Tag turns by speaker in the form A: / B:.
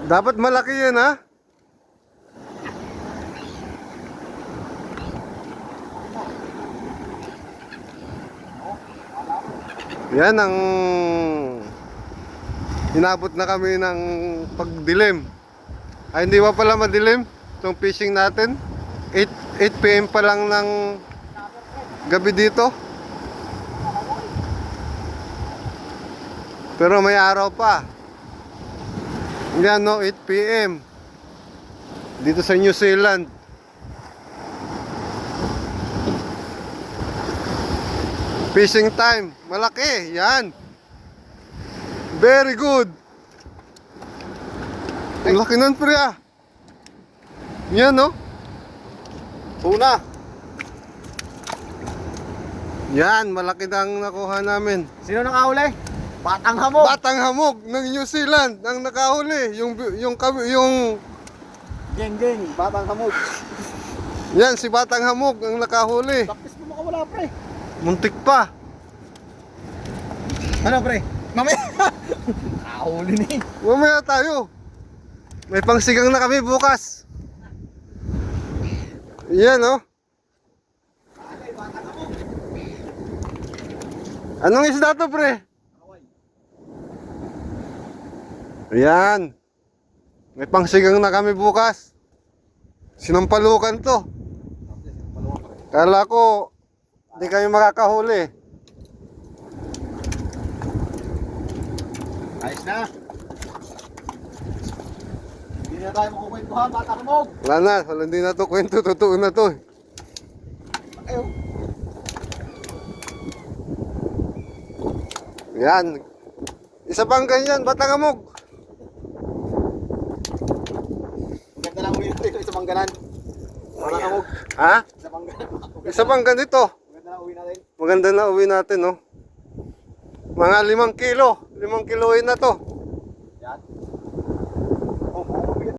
A: Dapat malaki yan, ha? Yan ang inabot na kami ng pagdilim. Ay, hindi pa pala madilim itong fishing natin. 8 PM pa lang ng gabi dito. Pero may araw pa. Yan, no, 8 PM dito sa New Zealand. Fishing time, malaki, yan. Very good. Ang laki nun, pre, ah. Yan, no.
B: Tuna.
A: Yan, malaki na ang nakuha namin.
B: Sino nakahuli? Batang Hamog.
A: Batang Hamog ng New Zealand ang nakahuli. Yung
B: Geng, Batang Hamog.
A: yan, si Batang Hamog ang nakahuli.
B: Tapos mo makawala, pre.
A: Muntik pa.
B: Ano, pre? Mamaya. Nakahuli na eh.
A: Mamaya tayo. May pangsigang na kami bukas. Yan, oh. Anong isda to, pre? Ayan. May pangsigang na kami bukas. Sinampalukan to. Kala ko hindi kami makakahuli.
B: Ayos na. Hindi na tayo makukwentuhan, Batang Hamog.
A: Wala na, hindi na to kwento, totoo na to.
B: Ayaw.
A: Yan. Isa pang ganyan, Batang Hamog.
B: Maganda lang uwi natin sa Mangganan. Batang Hamog.
A: Ha?
B: Sa Mangganan.
A: Isa pang ganito.
B: Maganda lang uwi natin.
A: Maganda na uwi natin, no? Mga 5 kilo. 5 kiloin na to.
B: Yan.